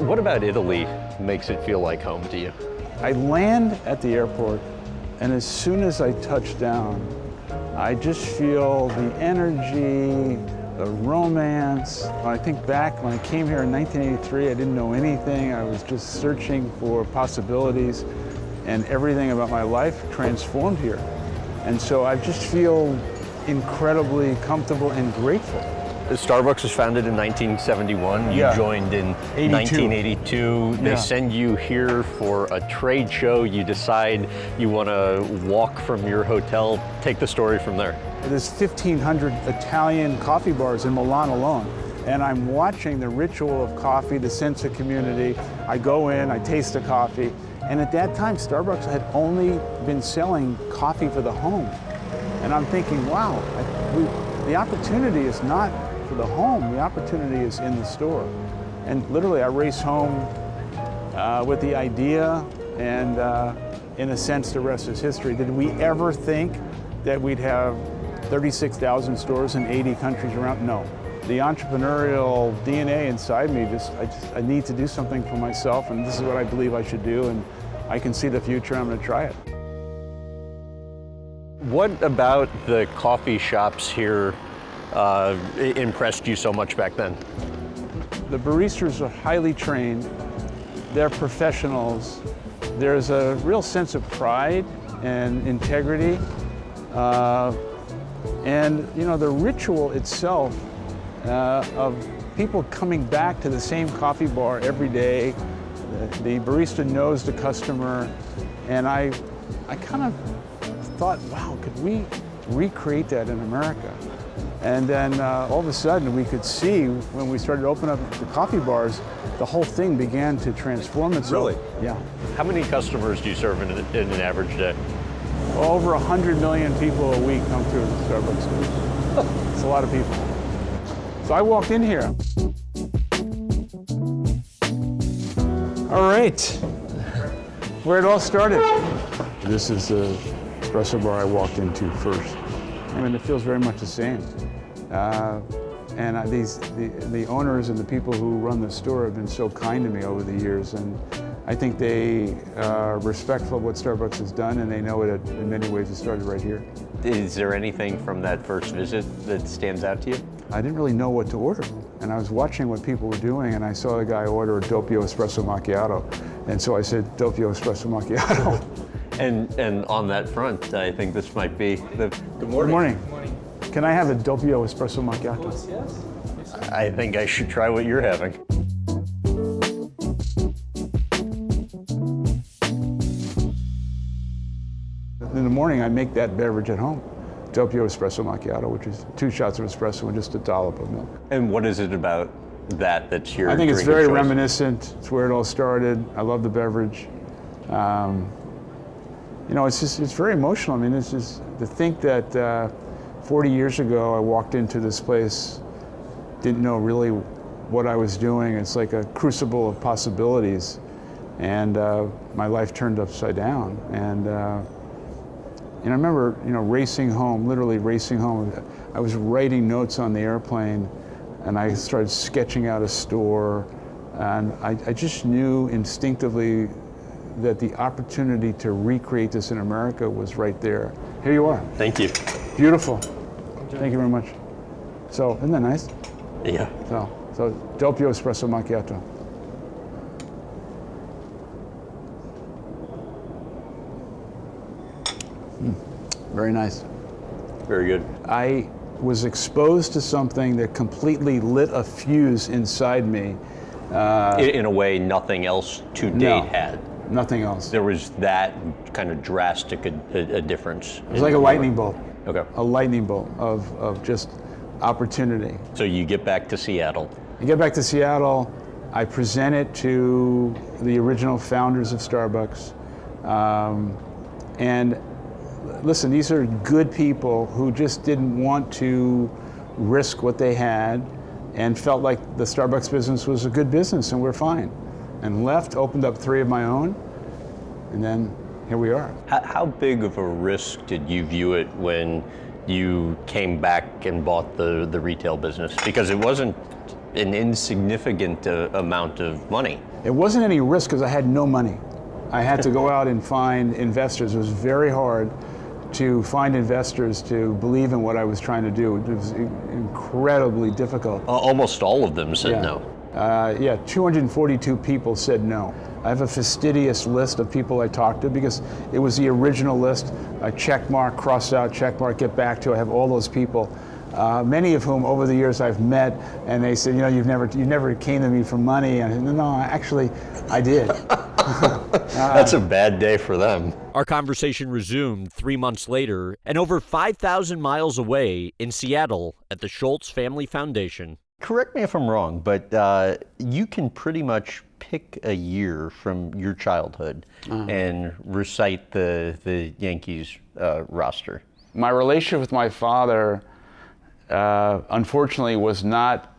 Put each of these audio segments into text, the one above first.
What about Italy makes it feel like home to you? I land at the airport, and as soon as I touch down, I just feel the energy, the romance. When I think back, when I came here in 1983, I didn't know anything. I was just searching for possibilities, and everything about my life transformed here. And so I just feel incredibly comfortable and grateful. Starbucks was founded in 1971. You joined in 1982. They send you here for a trade show. You decide you want to walk from your hotel. Take the story from there. There's 1,500 Italian coffee bars in Milan alone. And I'm watching the ritual of coffee, the sense of community. I go in, I taste the coffee. And at that time, Starbucks had only been selling coffee for the home. And I'm thinking, wow, the opportunity is not for the home, the opportunity is in the store. And literally I race home with the idea, and in a sense the rest is history. Did we ever think that we'd have 36,000 stores in 80 countries around? No. The entrepreneurial DNA inside me, I need to do something for myself, and this is what I believe I should do, and I can see the future, I'm gonna try it. What about the coffee shops here impressed you so much back then? The baristas are highly trained, they're professionals, there's a real sense of pride and integrity, and you know, the ritual itself of people coming back to the same coffee bar every day. The barista knows the customer, and I kind of thought, wow, could we recreate that in America? And then all of a sudden we could see, when we started opening up the coffee bars, the whole thing began to transform itself. Really? Yeah. How many customers do you serve in an average day? Over 100 million people a week come through the Starbucks stores. It's a lot of people. So I walked in here. All right, where it all started. This is the espresso bar I walked into first. I mean, it feels very much the same. And the owners and the people who run the store have been so kind to me over the years, and I think they are respectful of what Starbucks has done, and they know it in many ways it started right here. Is there anything from that first visit that stands out to you? I didn't really know what to order, and I was watching what people were doing, and I saw a guy order a doppio espresso macchiato, and so I said, doppio espresso macchiato. And on that front, I think this might be the... Good morning. Good morning. Can I have a doppio espresso macchiato? Of course, yes. I think I should try what you're having. In the morning, I make that beverage at home. Doppio espresso macchiato, which is 2 shots of espresso and just a dollop of milk. And what is it about that's your I think it's drinking very choice? reminiscent. It's where it all started. I love the beverage. You know, it's very emotional. I mean, it's just to think that 40 years ago I walked into this place, didn't know really what I was doing. It's like a crucible of possibilities, and my life turned upside down. And I remember, you know, racing home, literally racing home. I was writing notes on the airplane, and I started sketching out a store, and I just knew instinctively that the opportunity to recreate this in America was right there. Here you are. Thank you. Beautiful. Thank you very much. So, isn't that nice? Yeah. So doppio espresso macchiato. Very nice. Very good. I was exposed to something that completely lit a fuse inside me. In a way, nothing else to date had. Nothing else. There was that kind of drastic a difference. It was like a lightning bolt. Okay. A lightning bolt of just opportunity. So you get back to Seattle. I get back to Seattle. I present it to the original founders of Starbucks. And listen, these are good people who just didn't want to risk what they had and felt like the Starbucks business was a good business and we're fine. And left, opened up 3 of my own, and then here we are. How big of a risk did you view it when you came back and bought the retail business? Because it wasn't an insignificant amount of money. It wasn't any risk because I had no money. I had to go out and find investors. It was very hard to find investors to believe in what I was trying to do. It was incredibly difficult. Almost all of them said no. 242 people said no. I have a fastidious list of people I talked to because it was the original list. I check mark, cross out, check mark, get back to. I have all those people, many of whom over the years I've met, and they said, you never came to me for money. And no, actually, I did. That's a bad day for them. Our conversation resumed 3 months later, and over 5,000 miles away in Seattle at the Schultz Family Foundation. Correct me if I'm wrong, but you can pretty much pick a year from your childhood and recite the Yankees roster. My relationship with my father, unfortunately, was not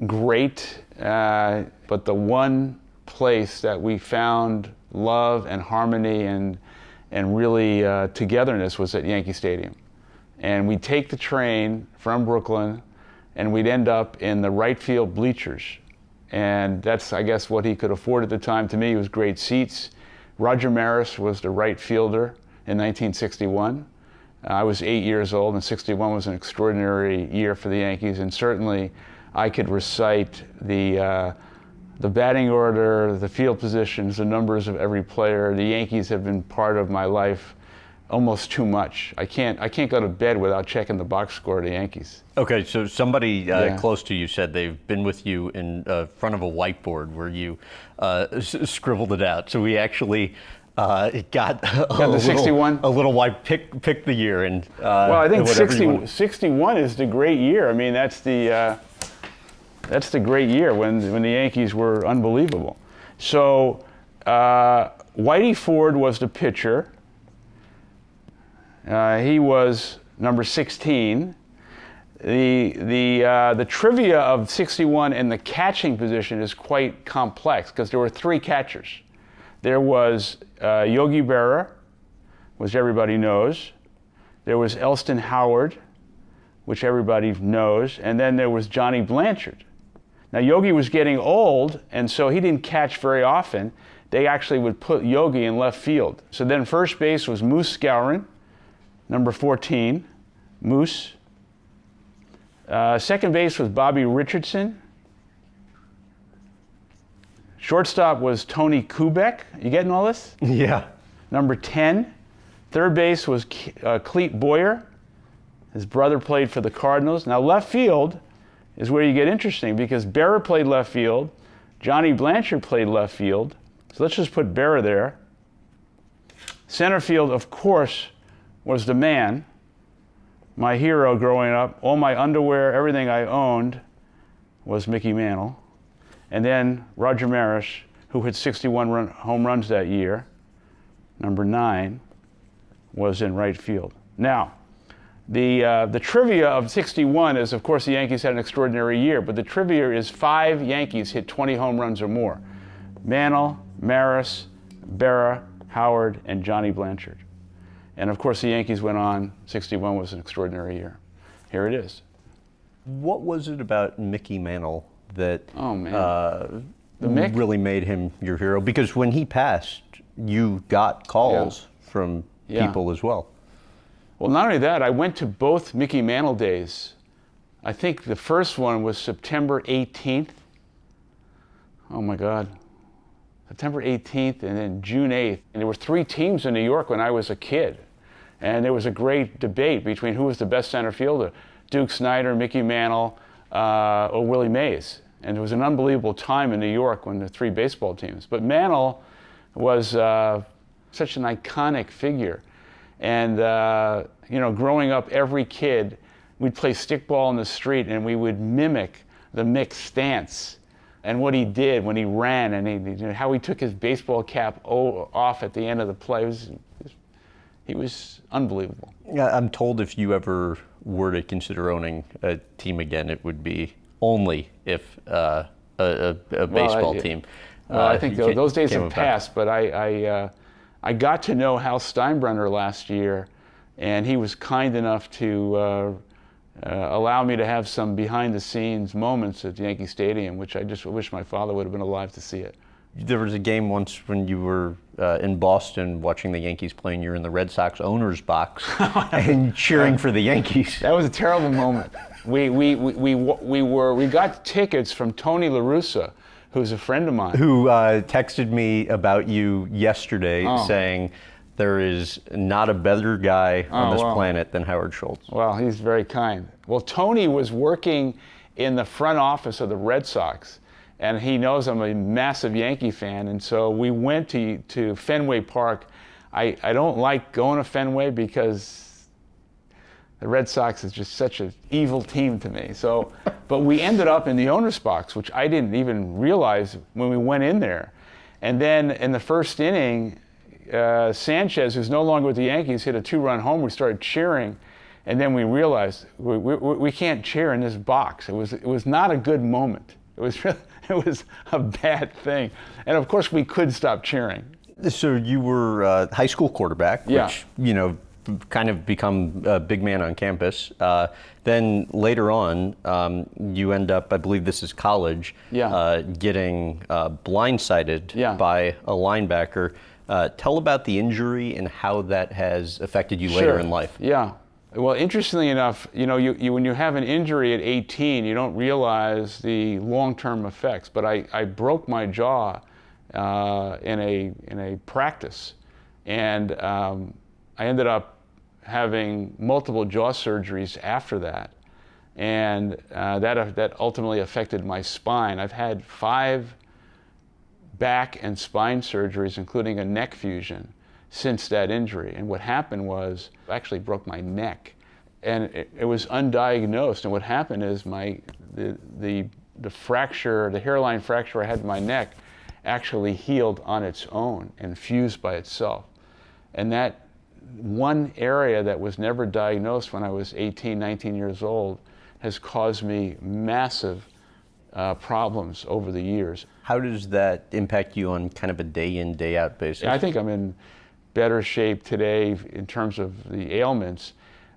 great, but the one place that we found love and harmony and really togetherness was at Yankee Stadium. And we'd take the train from Brooklyn and we'd end up in the right field bleachers. And that's, I guess, what he could afford at the time. To me, it was great seats. Roger Maris was the right fielder in 1961. I was 8 years old, and 61 was an extraordinary year for the Yankees. And certainly, I could recite the batting order, the field positions, the numbers of every player. The Yankees have been part of my life almost too much. I can't go to bed without checking the box score of the Yankees. Okay, so somebody close to you said they've been with you in front of a whiteboard where you scribbled it out. So we actually got the 61? A little white, pick the year. And well, I think 61 is the great year. I mean, that's the great year when the Yankees were unbelievable. So Whitey Ford was the pitcher. He was number 16. The trivia of 61 in the catching position is quite complex because there were three catchers. There was Yogi Berra, which everybody knows. There was Elston Howard, which everybody knows. And then there was Johnny Blanchard. Now, Yogi was getting old, and so he didn't catch very often. They actually would put Yogi in left field. So then first base was Moose Skowron, number 14, Moose. Second base was Bobby Richardson. Shortstop was Tony Kubek. You getting all this? Yeah. Number 10. Third base was Clete Boyer. His brother played for the Cardinals. Now left field is where you get interesting because Berra played left field. Johnny Blanchard played left field. So let's just put Berra there. Center field, of course, was the man, my hero growing up. All my underwear, everything I owned was Mickey Mantle. And then Roger Maris, who hit 61 home runs that year, number 9, was in right field. Now, the trivia of 61 is, of course, the Yankees had an extraordinary year, but the trivia is 5 Yankees hit 20 home runs or more. Mantle, Maris, Berra, Howard, and Johnny Blanchard. And of course, the Yankees went on. 61 was an extraordinary year. Here it is. What was it about Mickey Mantle that Mick really made him your hero? Because when he passed, you got calls from people as well. Well, not only that, I went to both Mickey Mantle days. I think the first one was September 18th. Oh my God. September 18th and then June 8th. And there were 3 teams in New York when I was a kid. And there was a great debate between who was the best center fielder, Duke Snider, Mickey Mantle, or Willie Mays. And it was an unbelievable time in New York when the 3 baseball teams. But Mantle was such an iconic figure. And growing up, every kid, we'd play stickball in the street and we would mimic the Mick stance and what he did when he ran and how he took his baseball cap off at the end of the play. He was unbelievable. Yeah, I'm told if you ever were to consider owning a team again, it would be only if a baseball team. Well, I think those days have passed, but I got to know Hal Steinbrenner last year, and he was kind enough to allow me to have some behind-the-scenes moments at Yankee Stadium, which I just wish my father would have been alive to see it. There was a game once when you were in Boston watching the Yankees play, and you're in the Red Sox owner's box and cheering for the Yankees. That was a terrible moment. We got tickets from Tony La Russa, who's a friend of mine. Who texted me about you yesterday saying there is not a better guy on this planet than Howard Schultz. Well, he's very kind. Well, Tony was working in the front office of the Red Sox, and he knows I'm a massive Yankee fan, and so we went to Fenway Park. I don't like going to Fenway because the Red Sox is just such an evil team to me. So, but we ended up in the owner's box, which I didn't even realize when we went in there. And then in the first inning, Sanchez, who's no longer with the Yankees, hit a 2-run home. We started cheering, and then we realized we can't cheer in this box. It was not a good moment. It was a bad thing. And of course, we could stop cheering. So you were a high school quarterback, which, you know, kind of become a big man on campus. Then later on, you end up, I believe this is college, getting blindsided by a linebacker. Tell about the injury and how that has affected you later in life. Yeah. Well, interestingly enough, you know, when you have an injury at 18, you don't realize the long-term effects. But I broke my jaw in a practice, and I ended up having multiple jaw surgeries after that, and that ultimately affected my spine. I've had 5 back and spine surgeries, including a neck fusion, since that injury. And what happened was, I actually broke my neck, and it was undiagnosed. And what happened is the fracture, the hairline fracture I had in my neck, actually healed on its own and fused by itself. And that one area that was never diagnosed when I was 18, 19 years old has caused me massive problems over the years. How does that impact you on kind of a day in, day out basis? I think I'm in better shape today in terms of the ailments.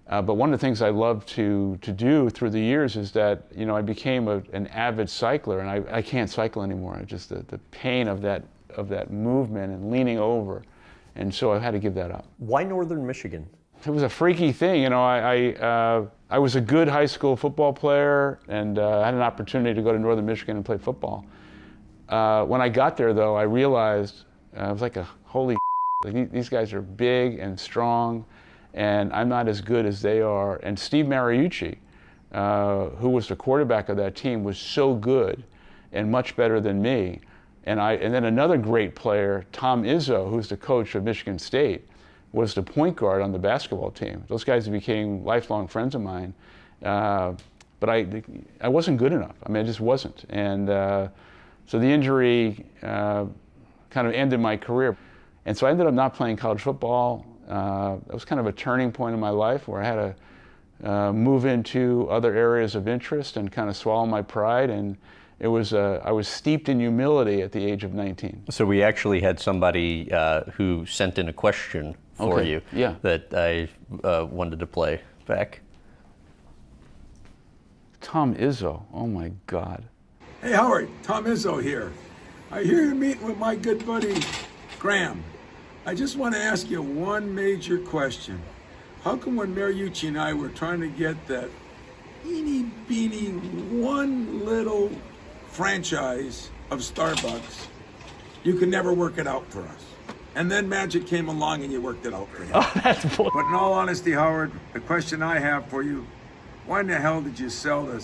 But one of the things I love to do through the years is that, you know, I became an avid cycler, and I can't cycle anymore. Just the pain of that movement and leaning over. And so I had to give that up. Why Northern Michigan? It was a freaky thing. You know, I was a good high school football player, and I had an opportunity to go to Northern Michigan and play football. When I got there, though, I realized I was like, holy like, these guys are big and strong, and I'm not as good as they are. And Steve Mariucci, who was the quarterback of that team, was so good and much better than me. And then another great player, Tom Izzo, who's the coach of Michigan State, was the point guard on the basketball team. Those guys became lifelong friends of mine. But I wasn't good enough. I mean, I just wasn't. And so the injury kind of ended my career. And so I ended up not playing college football. It was kind of a turning point in my life where I had to move into other areas of interest and kind of swallow my pride. And I was steeped in humility at the age of 19. So we actually had somebody who sent in a question for you that I wanted to play back. Tom Izzo, oh my God. Hey Howard, Tom Izzo here. I hear you're meeting with my good buddy, Graham. I just want to ask you one major question. How come when Mariucci and I were trying to get that eeny beeny one little franchise of Starbucks, you could never work it out for us? And then Magic came along and you worked it out for him. Oh, that's bull. But in all honesty, Howard, the question I have for you, why in the hell did you sell the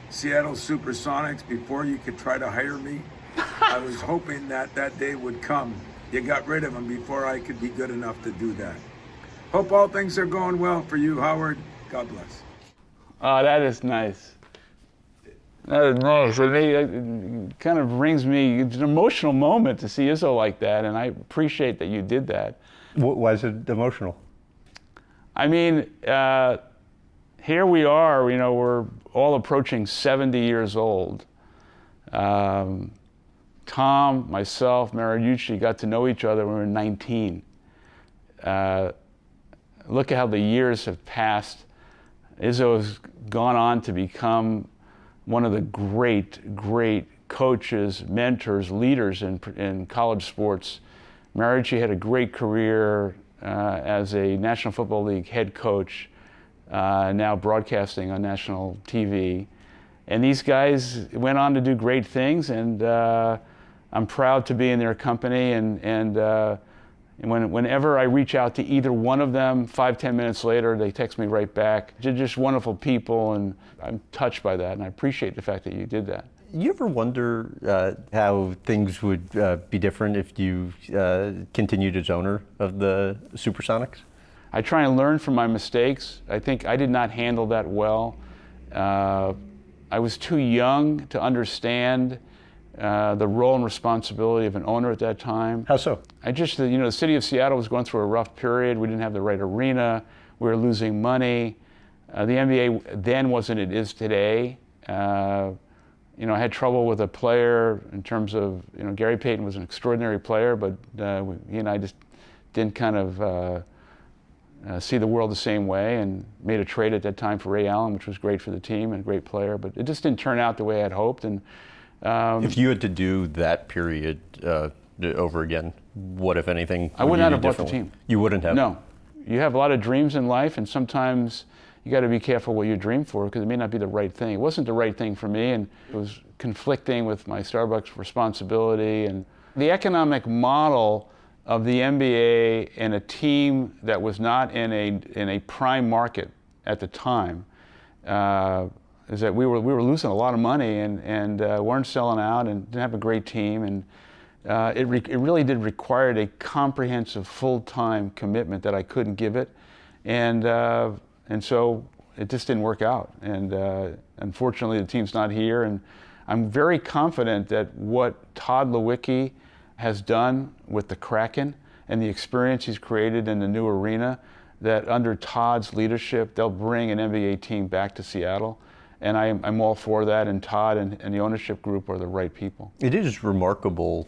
Seattle Supersonics before you could try to hire me? I was hoping that day would come. You got rid of them before I could be good enough to do that. Hope all things are going well for you, Howard. God bless. Oh, that is nice. That is nice. It kind of brings me, it's an emotional moment to see Izzo like that, and I appreciate that you did that. Why is it emotional? I mean, here we are, you know, we're all approaching 70 years old. Tom, myself, Mariucci got to know each other when we were 19. Look at how the years have passed. Izzo has gone on to become one of the great coaches, mentors, leaders in college sports. Mariucci had a great career as a National Football League head coach, now broadcasting on national TV. And these guys went on to do great things, and I'm proud to be in their company. And whenever I reach out to either one of them, 5-10 minutes later, they text me right back. They're just wonderful people, and I'm touched by that, and I appreciate the fact that you did that. You ever wonder how things would be different if you continued as owner of the Supersonics? I try and learn from my mistakes. I think I did not handle that well. I was too young to understand the role and responsibility of an owner at that time. How so? The city of Seattle was going through a rough period. We didn't have the right arena. We were losing money. The NBA then wasn't it is today. I had trouble with a player in terms of, Gary Payton was an extraordinary player, but he and I just didn't kind of see the world the same way, and made a trade at that time for Ray Allen, which was great for the team and a great player, but it just didn't turn out the way I had hoped. And if you had to do that period over again, what, if anything, I would not have bought the team. You wouldn't have? No. You have a lot of dreams in life, and sometimes you got to be careful what you dream for, because it may not be the right thing. It wasn't the right thing for me, and it was conflicting with my Starbucks responsibility. And the economic model of the NBA and a team that was not in a prime market at the time is that we were losing a lot of money and weren't selling out and didn't have a great team, and it really did require a comprehensive full-time commitment that I couldn't give it, and so it just didn't work out. And unfortunately, the team's not here, and I'm very confident that what Todd Lewicki has done with the Kraken and the experience he's created in the new arena, that under Todd's leadership, they'll bring an NBA team back to Seattle. And I'm all for that, and Todd and the ownership group are the right people. It is remarkable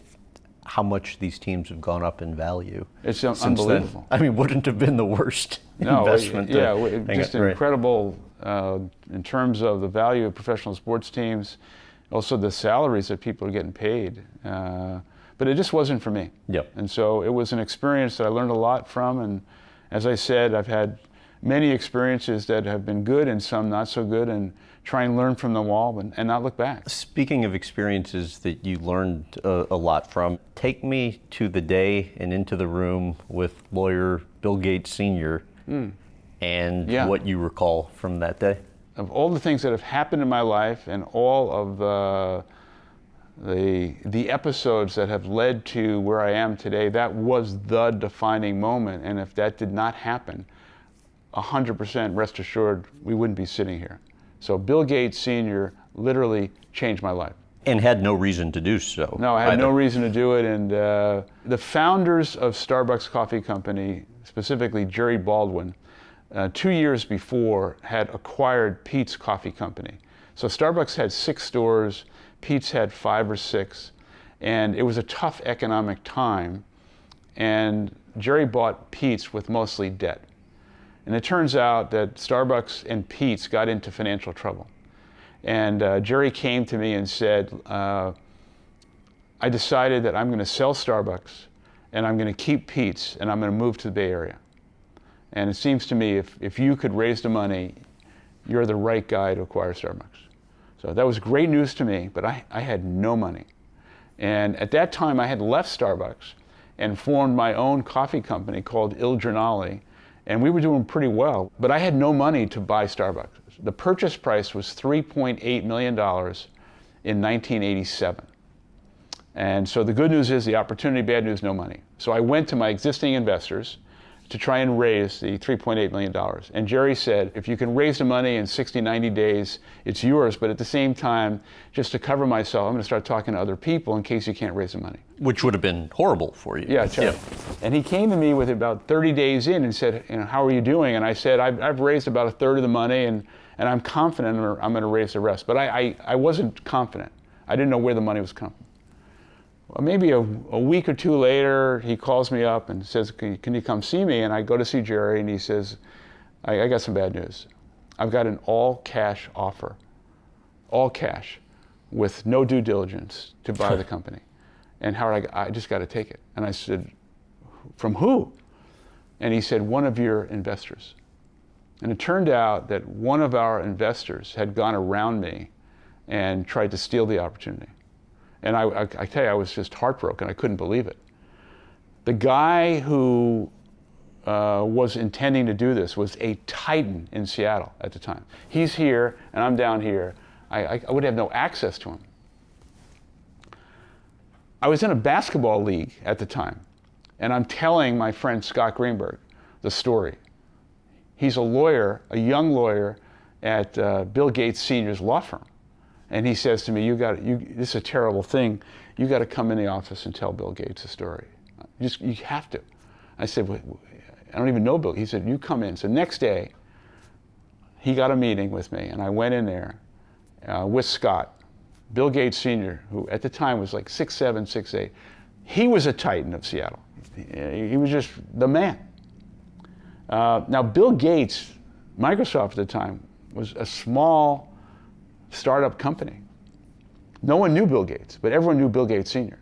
how much these teams have gone up in value. It's unbelievable. Then. I mean, wouldn't have been the worst investment. Just incredible in terms of the value of professional sports teams, also the salaries that people are getting paid. But it just wasn't for me. Yep. And so it was an experience that I learned a lot from, and as I said, I've had many experiences that have been good and some not so good, and try and learn from them all and not look back. Speaking of experiences that you learned a lot from, take me to the day and into the room with lawyer Bill Gates Sr. And what you recall from that day. Of all the things that have happened in my life and all of the episodes that have led to where I am today, that was the defining moment. And if that did not happen, 100% rest assured we wouldn't be sitting here. So Bill Gates Sr. literally changed my life. And had no reason to do so. No, I had no reason to do it. And the founders of Starbucks Coffee Company, specifically Jerry Baldwin, 2 years before had acquired Peet's Coffee Company. So Starbucks had 6 stores, Peet's had 5 or 6, and it was a tough economic time. And Jerry bought Peet's with mostly debt. And it turns out that Starbucks and Peet's got into financial trouble. And Jerry came to me and said, I decided that I'm going to sell Starbucks, and I'm going to keep Peet's, and I'm going to move to the Bay Area. And it seems to me if you could raise the money, you're the right guy to acquire Starbucks. So that was great news to me, but I had no money. And at that time, I had left Starbucks and formed my own coffee company called Il Giornale. And we were doing pretty well, but I had no money to buy Starbucks. The purchase price was $3.8 million in 1987. And so the good news is the opportunity, bad news, no money. So I went to my existing investors to try and raise the $3.8 million. And Jerry said, if you can raise the money in 60, 90 days, it's yours. But at the same time, just to cover myself, I'm going to start talking to other people in case you can't raise the money. Which would have been horrible for you. Yeah, terrible. And he came to me with about 30 days in and said, how are you doing? And I said, I've raised about a third of the money, and I'm confident I'm going to raise the rest. But I wasn't confident. I didn't know where the money was coming from. Well, maybe a week or two later, he calls me up and says, can you come see me? And I go to see Jerry, and he says, I got some bad news. I've got an all-cash offer, all cash, with no due diligence to buy the company. And Howard, I just got to take it. And I said, from who? And he said, one of your investors. And it turned out that one of our investors had gone around me and tried to steal the opportunity. And I tell you, I was just heartbroken. I couldn't believe it. The guy who was intending to do this was a titan in Seattle at the time. He's here, and I'm down here. I would have no access to him. I was in a basketball league at the time, and I'm telling my friend Scott Greenberg the story. He's a lawyer, a young lawyer at Bill Gates Sr.'s law firm. And he says to me, this is a terrible thing. You got to come in the office and tell Bill Gates the story. You have to. I said, well, I don't even know Bill. He said, you come in. So next day, he got a meeting with me, and I went in there with Scott. Bill Gates Sr., who at the time was like 6'7", 6'8". He was a titan of Seattle. He was just the man. Now, Bill Gates, Microsoft at the time, was a small startup company. No one knew Bill Gates, but everyone knew Bill Gates Sr.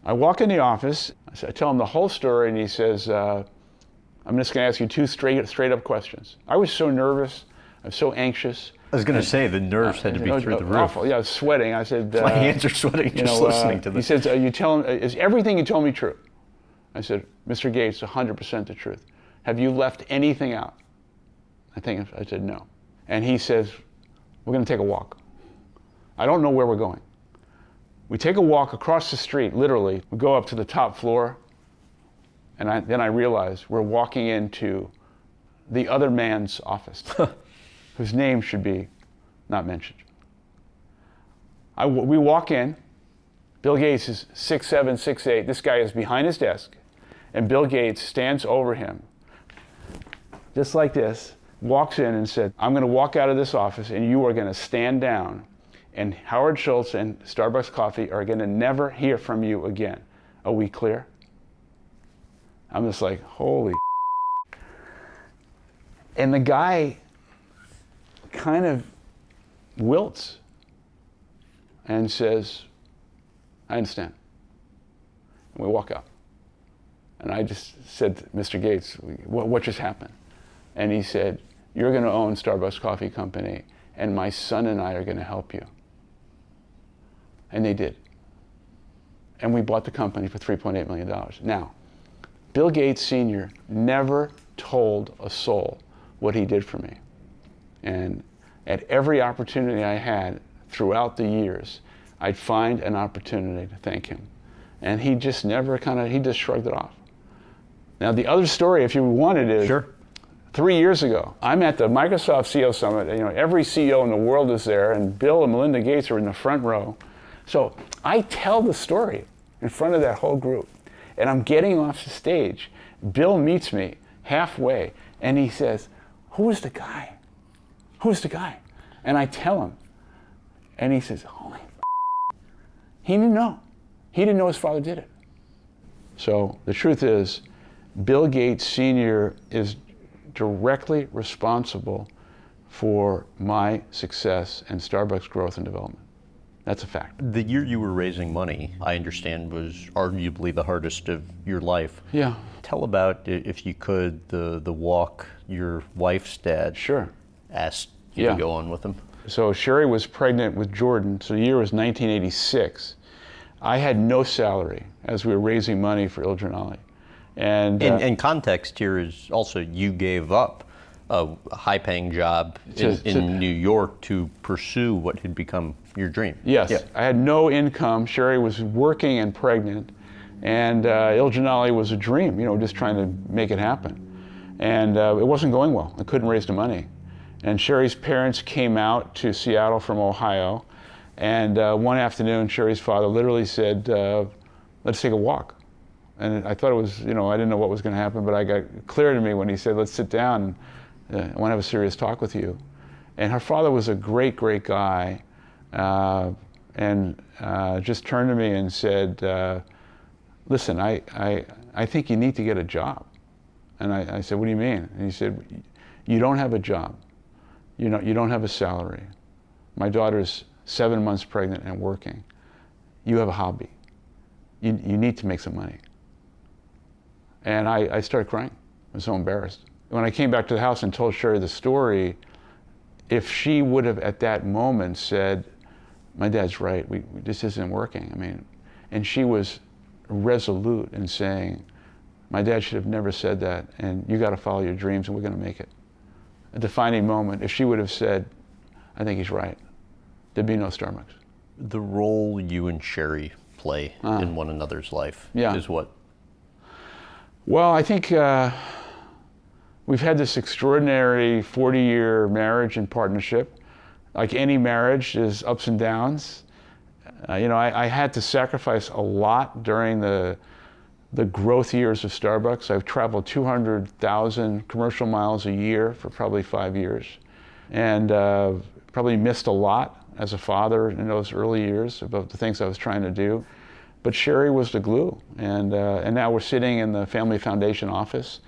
I walk in the office, I tell him the whole story, and he says, I'm just going to ask you two straight up questions. I was so nervous, I was so anxious. I was going to say, the nerves had to be through the roof. Awful. Yeah, I was sweating. I said, my hands are sweating just listening to this. He says, is everything you told me true? I said, Mr. Gates, 100% the truth. Have you left anything out? I said, no. And he says, we're going to take a walk. I don't know where we're going. We take a walk across the street, literally. We go up to the top floor, and then I realize we're walking into the other man's office, whose name should be not mentioned. We walk in. Bill Gates is 6'7", 6'8". This guy is behind his desk, and Bill Gates stands over him, just like this, walks in and said, I'm going to walk out of this office, and you are going to stand down, and Howard Schultz and Starbucks Coffee are going to never hear from you again. Are we clear? I'm just like, holy. And the guy kind of wilts and says, I understand. And we walk out. And I just said to Mr. Gates, what just happened? And he said, you're going to own Starbucks Coffee Company, and my son and I are going to help you. And they did. And we bought the company for $3.8 million. Now, Bill Gates Sr. never told a soul what he did for me. And at every opportunity I had throughout the years, I'd find an opportunity to thank him. And he just never he just shrugged it off. Now, the other story, if you wanted, is sure. 3 years ago, I'm at the Microsoft CEO Summit. Every CEO in the world is there, and Bill and Melinda Gates are in the front row. So I tell the story in front of that whole group, and I'm getting off the stage. Bill meets me halfway, and he says, who's the guy? Who's the guy? And I tell him, and he says, holy f***. He didn't know. He didn't know his father did it. So the truth is, Bill Gates Sr. is directly responsible for my success and Starbucks growth and development. That's a fact. The year you were raising money, I understand, was arguably the hardest of your life. Yeah. Tell about, if you could, the walk your wife's dad asked you to go on with him. So Sherry was pregnant with Jordan, so the year was 1986. I had no salary as we were raising money for Il Giornale. And context here is also you gave up a high-paying job in New York to pursue what had become your dream. Yes, yeah. I had no income. Sherry was working and pregnant, and Il Giornale was a dream, just trying to make it happen. And it wasn't going well. I couldn't raise the money. And Sherry's parents came out to Seattle from Ohio, and one afternoon, Sherry's father literally said, let's take a walk. And I thought it was, I didn't know what was going to happen, but I got clear to me when he said, let's sit down, and I want to have a serious talk with you. And her father was a great, great guy, and just turned to me and said, listen, I think you need to get a job. And I said, what do you mean? And he said, you don't have a job. you don't have a salary. My daughter's 7 months pregnant and working. You have a hobby. You need to make some money. And I started crying. I was so embarrassed. When I came back to the house and told Sherry the story, if she would have at that moment said, my dad's right, this isn't working. I mean, and she was resolute in saying, my dad should have never said that, and you got to follow your dreams and we're going to make it. A defining moment, if she would have said, I think he's right, there'd be no Starbucks. The role you and Sherry play in one another's life is what? Well, I think we've had this extraordinary 40-year marriage and partnership. Like any marriage, there's ups and downs. I had to sacrifice a lot during the growth years of Starbucks. I've traveled 200,000 commercial miles a year for probably 5 years, and probably missed a lot as a father in those early years about the things I was trying to do. But Sherry was the glue, and now we're sitting in the Family Foundation office.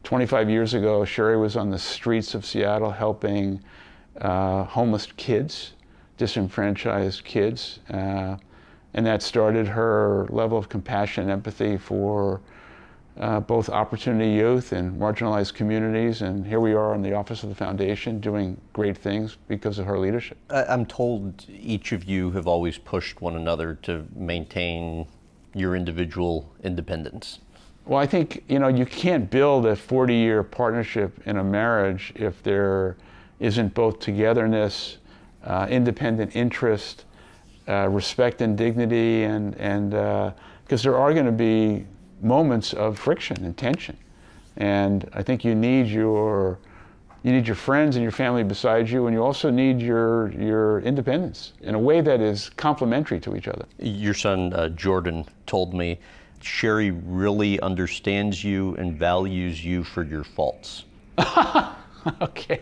25 years ago, Sherry was on the streets of Seattle helping homeless kids, disenfranchised kids, and that started her level of compassion and empathy for both opportunity youth and marginalized communities, and here we are in the office of the foundation doing great things because of her leadership. I'm told each of you have always pushed one another to maintain your individual independence. Well, I think, you can't build a 40-year partnership in a marriage if there isn't both togetherness, independent interest, respect and dignity, and because there are going to be moments of friction and tension, and I think you need your friends and your family beside you, and you also need your independence in a way that is complementary to each other. Your son Jordan told me Sherry really understands you and values you for your faults. Okay,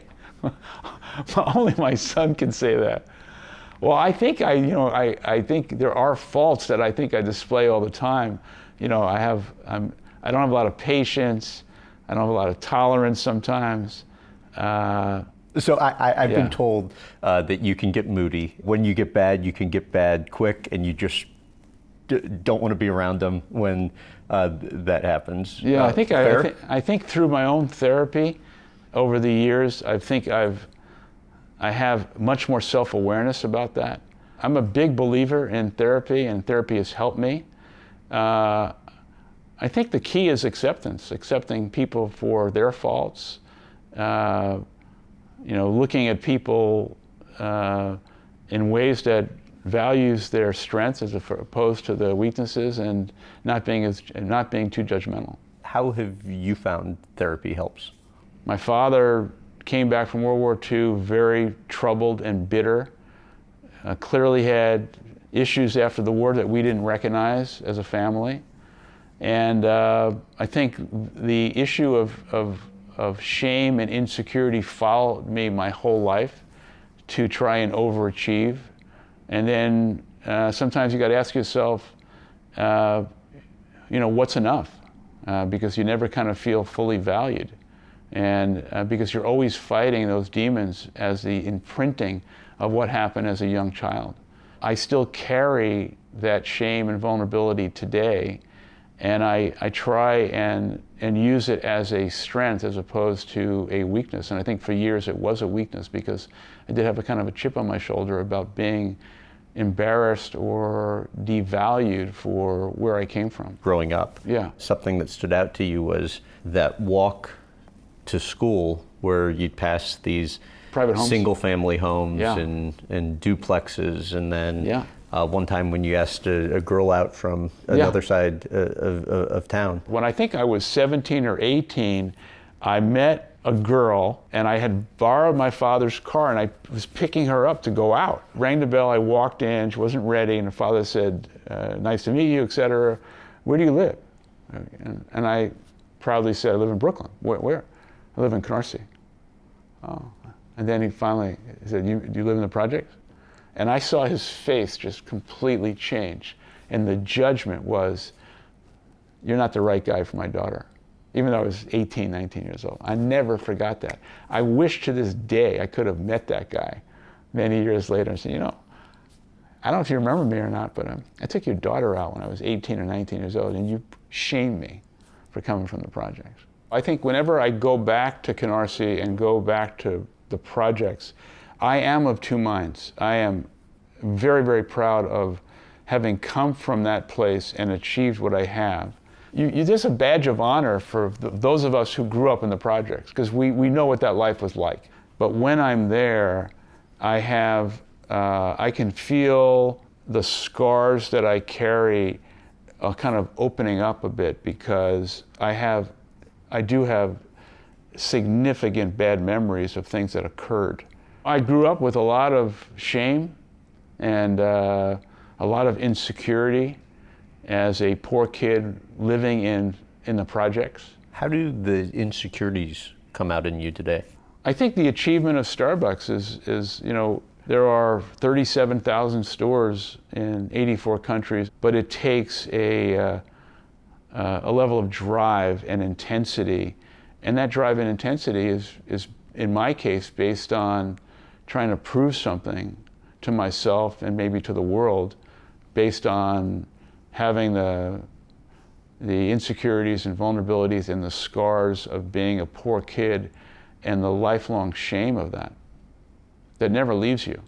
only my son can say that. Well, I think I think there are faults that I think I display all the time. I don't have a lot of patience. I don't have a lot of tolerance sometimes. So I've been told that you can get moody. When you get bad, you can get bad quick, and you just don't want to be around them when that happens. Yeah, I think through my own therapy over the years, I have much more self-awareness about that. I'm a big believer in therapy, and therapy has helped me. I think the key is accepting people for their faults, looking at people in ways that values their strengths as opposed to the weaknesses, and not being too judgmental. How have you found therapy helps? My father came back from World War II very troubled and bitter, clearly had issues after the war that we didn't recognize as a family. And I think the issue of shame and insecurity followed me my whole life to try and overachieve. And then sometimes you got to ask yourself, what's enough? Because you never kind of feel fully valued. And because you're always fighting those demons as the imprinting of what happened as a young child. I still carry that shame and vulnerability today, and I try and use it as a strength as opposed to a weakness. And I think for years it was a weakness because I did have a kind of a chip on my shoulder about being embarrassed or devalued for where I came from. Growing up, something that stood out to you was that walk to school where you'd pass these private homes, single-family homes, and duplexes, and then one time when you asked a girl out from another side of town. When I think I was 17 or 18, I met a girl, and I had borrowed my father's car, and I was picking her up to go out. Rang the bell, I walked in, she wasn't ready, and her father said, nice to meet you, etc. Where do you live? And I proudly said, I live in Brooklyn. Where? I live in Canarsie. Oh. And then he finally said, do you live in the projects? And I saw his face just completely change. And the judgment was, you're not the right guy for my daughter. even though I was 18, 19 years old. I never forgot that. I wish to this day I could have met that guy many years later and said, you know, I don't know if you remember me or not, but I took your daughter out when I was 18 or 19 years old, and you shamed me for coming from the projects. I think whenever I go back to Canarsie and go back to the projects, I am of two minds. I am very, very proud of having come from that place and achieved what I have. There's a badge of honor for those of us who grew up in the projects, because we know what that life was like. But when I'm there, I can feel the scars that I carry kind of opening up a bit, because I do have significant bad memories of things that occurred. I grew up with a lot of shame and a lot of insecurity as a poor kid living in the projects. How do the insecurities come out in you today? I think the achievement of Starbucks is you know, there are 37,000 stores in 84 countries, but it takes a level of drive and intensity, and that drive and intensity is in my case based on trying to prove something to myself and maybe to the world, based on having the insecurities and vulnerabilities and the scars of being a poor kid and the lifelong shame of that never leaves you.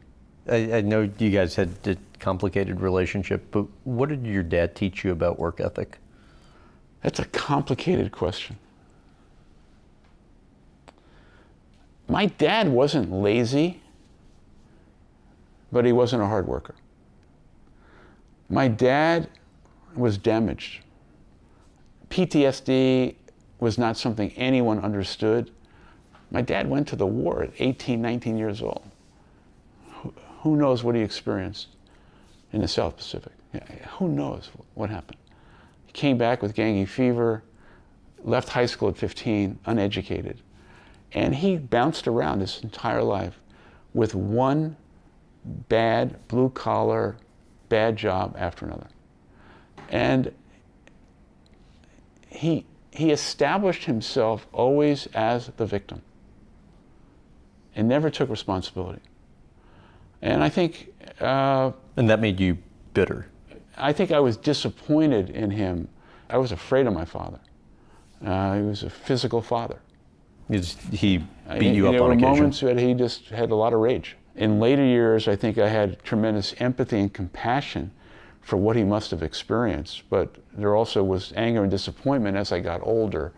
I know you guys had a complicated relationship, but what did your dad teach you about work ethic? That's a complicated question. My dad wasn't lazy, but he wasn't a hard worker. My dad was damaged. PTSD was not something anyone understood. My dad went to the war at 18, 19 years old. Who knows what he experienced in the South Pacific? Who knows what happened? He came back with dengue fever, left high school at 15, uneducated. And he bounced around his entire life with one bad, blue-collar, bad job after another. And he established himself always as the victim and never took responsibility. And I think... and that made you bitter? I think I was disappointed in him. I was afraid of my father. He was a physical father. He beat you up on occasion? There were moments that he just had a lot of rage. In later years, I think I had tremendous empathy and compassion for what he must have experienced, but there also was anger and disappointment as I got older,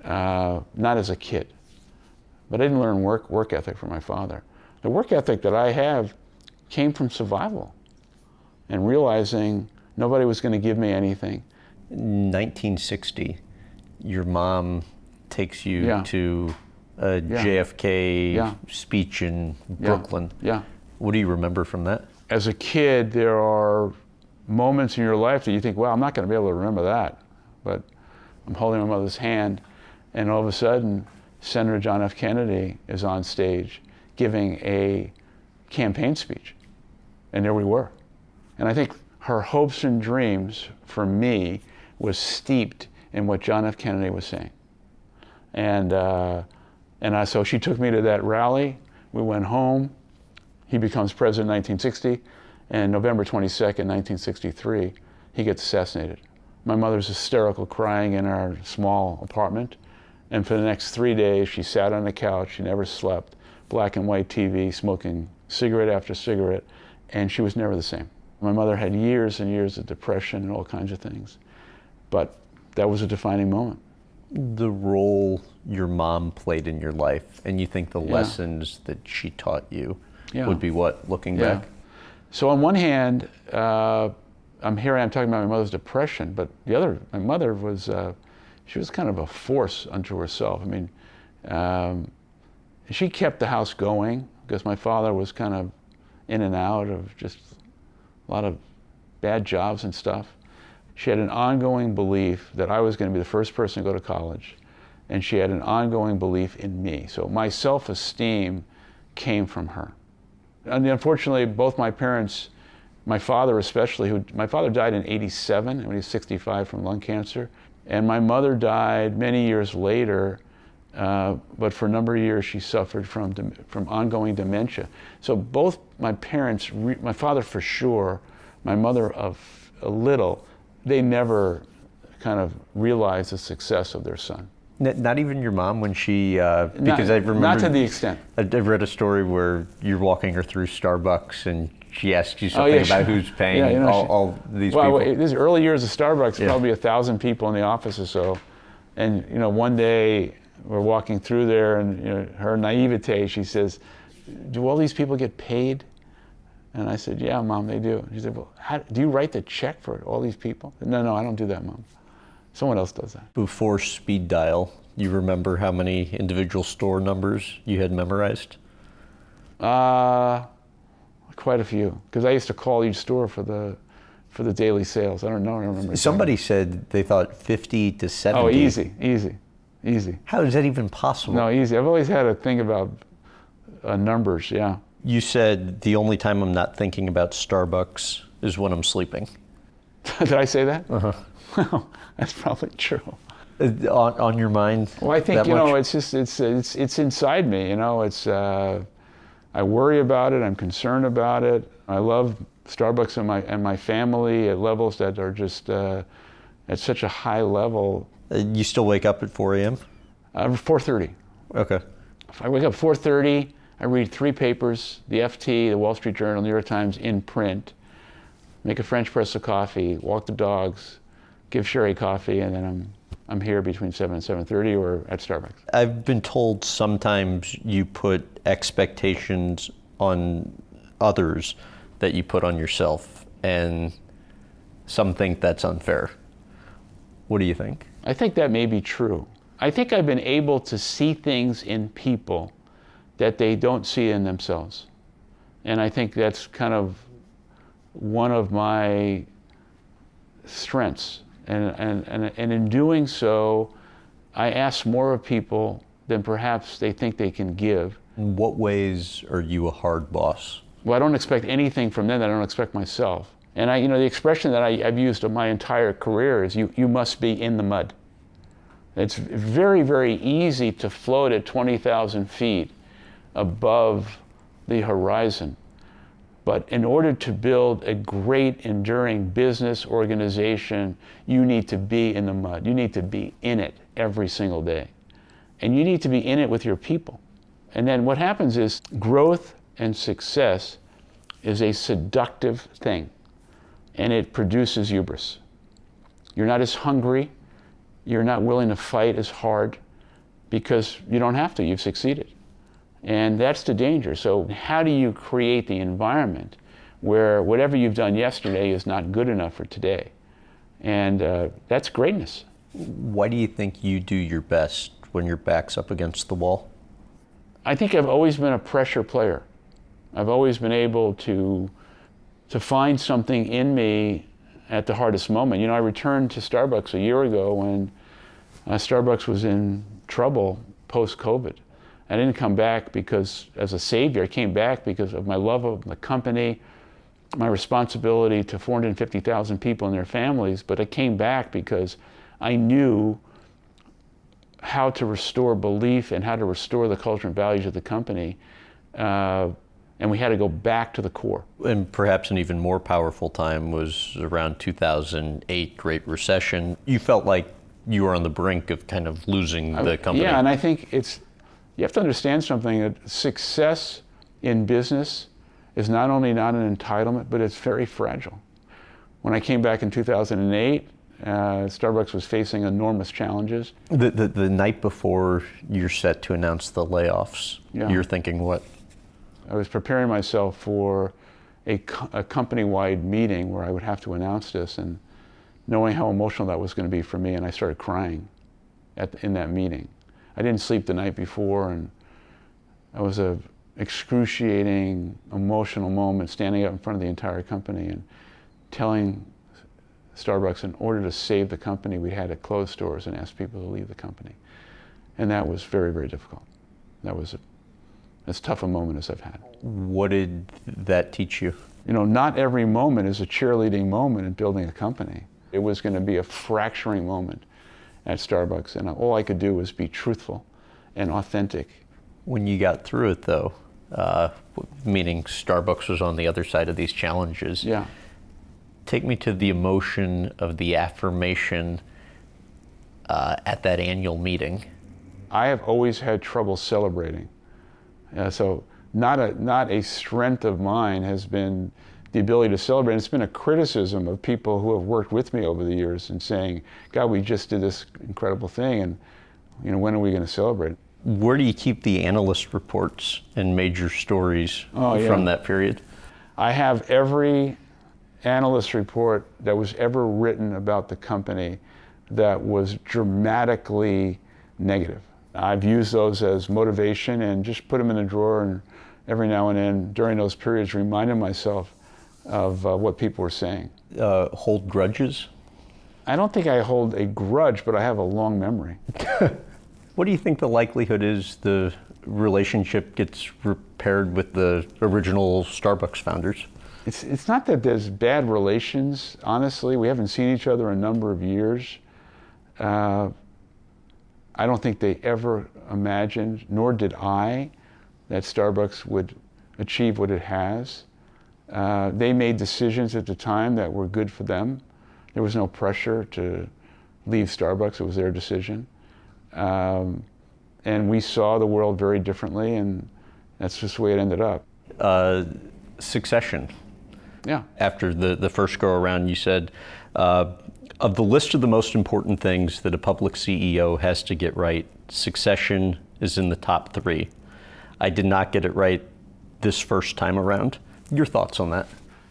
not as a kid. But I didn't learn work ethic from my father. The work ethic that I have came from survival and realizing nobody was going to give me anything. In 1960, your mom takes you to a JFK speech in Brooklyn. What do you remember from that? As a kid, there are moments in your life that you think, well, I'm not going to be able to remember that. But I'm holding my mother's hand, and all of a sudden, Senator John F. Kennedy is on stage giving a campaign speech. And there we were. And I think her hopes and dreams for me was steeped in what John F. Kennedy was saying. So she took me to that rally. We went home. He becomes president in 1960. And November 22nd, 1963, he gets assassinated. My mother's hysterical, crying in our small apartment. And for the next 3 days, she sat on the couch. She never slept. Black and white TV, smoking cigarette after cigarette. And she was never the same. My mother had years and years of depression and all kinds of things. But that was a defining moment. The role your mom played in your life, and you think the lessons that she taught you would be what, looking back? So on one hand, I'm talking about my mother's depression, but the other, my mother was, she was kind of a force unto herself. I mean, she kept the house going because my father was kind of in and out of just a lot of bad jobs and stuff. She had an ongoing belief that I was going to be the first person to go to college, and she had an ongoing belief in me. So my self-esteem came from her. And unfortunately, both my parents, my father especially, my father died in '87 when he was 65 from lung cancer. And my mother died many years later, but for a number of years she suffered from ongoing dementia. So both my parents, my father for sure, my mother a little, they never kind of realized the success of their son. Not even your mom when she, because I remember. Not to the extent. I've read a story where you're walking her through Starbucks and she asks you something about who's paying all these people. Well, these early years of Starbucks, probably 1,000 people in the office or so. And one day we're walking through there and her naivete, she says, "Do all these people get paid?" And I said, "Yeah, Mom, they do." She said, "Well, do you write the check for all these people?" No, I don't do that, Mom. Someone else does that. Before speed dial, you remember how many individual store numbers you had memorized? Quite a few, because I used to call each store for the daily sales. I don't know. I don't remember. Somebody said they thought 50 to 70. Oh, easy. How is that even possible? No, easy. I've always had a thing about numbers. Yeah. You said the only time I'm not thinking about Starbucks is when I'm sleeping. Did I say that? Uh-huh. Well, that's probably true. On your mind? Well, I think it's just it's inside me. It's I worry about it. I'm concerned about it. I love Starbucks and my family at levels that are just at such a high level. You still wake up at 4 a.m.? 4:30. Okay. If I wake up 4:30, I read 3 papers: the FT, the Wall Street Journal, New York Times in print. Make a French press of coffee, walk the dogs, give Sherry coffee, and then I'm here between 7 and 7:30 or at Starbucks. I've been told sometimes you put expectations on others that you put on yourself, and some think that's unfair. What do you think? I think that may be true. I think I've been able to see things in people that they don't see in themselves. And I think that's kind of one of my strengths. And in doing so, I ask more of people than perhaps they think they can give. In what ways are you a hard boss? Well, I don't expect anything from them that I don't expect myself. And the expression that I've used of my entire career is you must be in the mud. It's very, very easy to float at 20,000 feet above the horizon. But in order to build a great, enduring business organization, you need to be in the mud. You need to be in it every single day. And you need to be in it with your people. And then what happens is growth and success is a seductive thing. And it produces hubris. You're not as hungry. You're not willing to fight as hard because you don't have to. You've succeeded. And that's the danger. So how do you create the environment where whatever you've done yesterday is not good enough for today? And that's greatness. Why do you think you do your best when your back's up against the wall? I think I've always been a pressure player. I've always been able to find something in me at the hardest moment. I returned to Starbucks a year ago when Starbucks was in trouble post-COVID. I didn't come back because as a savior. I came back because of my love of the company, my responsibility to 450,000 people and their families, but I came back because I knew how to restore belief and how to restore the culture and values of the company. And we had to go back to the core. And perhaps an even more powerful time was around 2008, Great Recession. You felt like you were on the brink of kind of losing the company. Yeah, and I think you have to understand something, that success in business is not only not an entitlement, but it's very fragile. When I came back in 2008, Starbucks was facing enormous challenges. The night before you're set to announce the layoffs, you're thinking what? I was preparing myself for a company-wide meeting where I would have to announce this, and knowing how emotional that was going to be for me, and I started crying in that meeting. I didn't sleep the night before, and it was an excruciating, emotional moment, standing up in front of the entire company and telling Starbucks in order to save the company, we had to close stores and ask people to leave the company. And that was very, very difficult. That was as tough a moment as I've had. What did that teach you? Not every moment is a cheerleading moment in building a company. It was going to be a fracturing moment at Starbucks, and all I could do was be truthful and authentic. When you got through it, though, meaning Starbucks was on the other side of these challenges, Yeah. take me to the emotion of the affirmation at that annual meeting. I have always had trouble celebrating. So not a strength of mine has been the ability to celebrate. It's been a criticism of people who have worked with me over the years and saying, God, we just did this incredible thing, and when are we going to celebrate? Where do you keep the analyst reports and major stories from that period? I have every analyst report that was ever written about the company that was dramatically negative. I've used those as motivation and just put them in a drawer, and every now and then during those periods reminded myself of what people were saying. Hold grudges? I don't think I hold a grudge, but I have a long memory. What do you think the likelihood is the relationship gets repaired with the original Starbucks founders? It's not that there's bad relations, honestly. We haven't seen each other a number of years. I don't think they ever imagined, nor did I, that Starbucks would achieve what it has. They made decisions at the time that were good for them. There was no pressure to leave Starbucks. It was their decision. And we saw the world very differently, and that's just the way it ended up. Succession. Yeah. After the first go around, you said, of the list of the most important things that a public CEO has to get right, succession is in the top 3. I did not get it right this first time around. Your thoughts on that?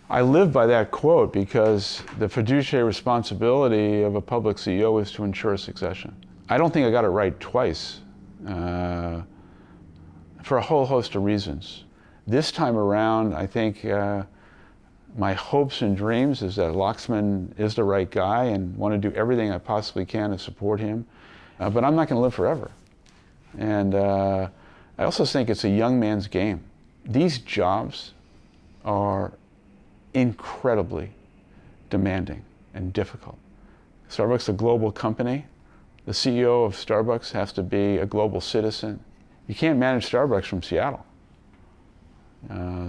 I live by that quote because the fiduciary responsibility of a public CEO is to ensure succession. I don't think I got it right twice for a whole host of reasons. This time around, I think my hopes and dreams is that Laxman is the right guy and want to do everything I possibly can to support him. But I'm not going to live forever. And I also think it's a young man's game. These jobs are incredibly demanding and difficult. Starbucks is a global company. The CEO of Starbucks has to be a global citizen. You can't manage Starbucks from Seattle.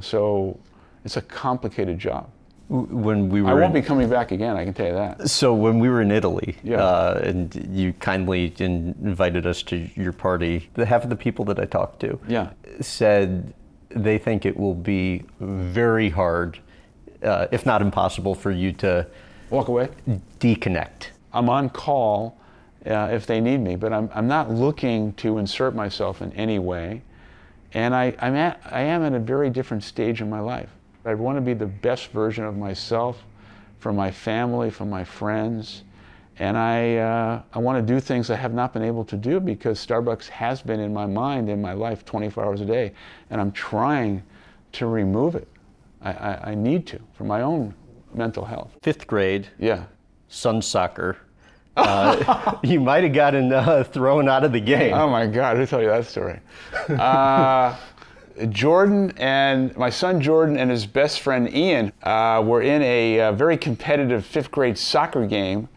So it's a complicated job. When we were I won't be coming back again, I can tell you that. So when we were in Italy, Yeah. and you kindly invited us to your party, half of the people that I talked to said they think it will be very hard, if not impossible, for you to walk away, deconnect. I'm on call if they need me, but I'm not looking to insert myself in any way. And I am at a very different stage in my life. I want to be the best version of myself for my family, for my friends. And I want to do things I have not been able to do because Starbucks has been in my mind, in my life, 24 hours a day. And I'm trying to remove it. I need to, for my own mental health. 5th grade, Yeah. Sun soccer. You might have gotten thrown out of the game. Oh my God, who told you that story? Jordan and my son Jordan and his best friend Ian were in a very competitive 5th grade soccer game,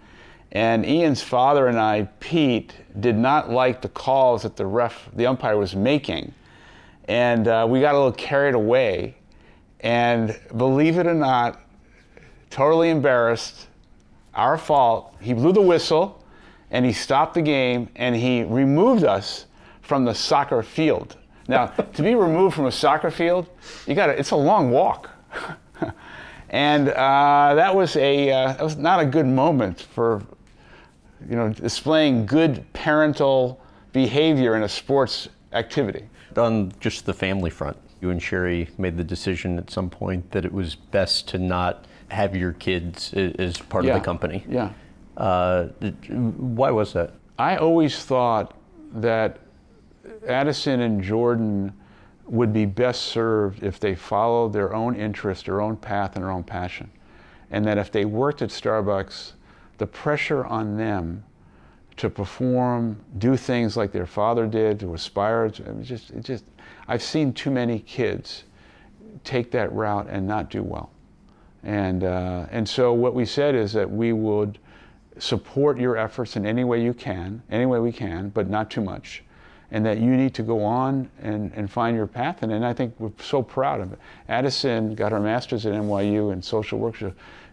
and Ian's father and I, Pete, did not like the calls that the umpire was making, and we got a little carried away, and believe it or not, totally embarrassed, our fault. He blew the whistle, and he stopped the game, and he removed us from the soccer field. Now, to be removed from a soccer field, it's a long walk. And that was not a good moment for, displaying good parental behavior in a sports activity. On just the family front, you and Sherry made the decision at some point that it was best to not have your kids as part of the company. Yeah. Why was that? I always thought that Addison and Jordan would be best served if they followed their own interest, their own path, and their own passion. And that if they worked at Starbucks, the pressure on them to perform, do things like their father did, to aspire to, I've seen too many kids take that route and not do well. And so what we said is that we would support your efforts in any way you can, any way we can, but not too much. And that you need to go on and find your path. And I think we're so proud of it. Addison got her master's at NYU in social work.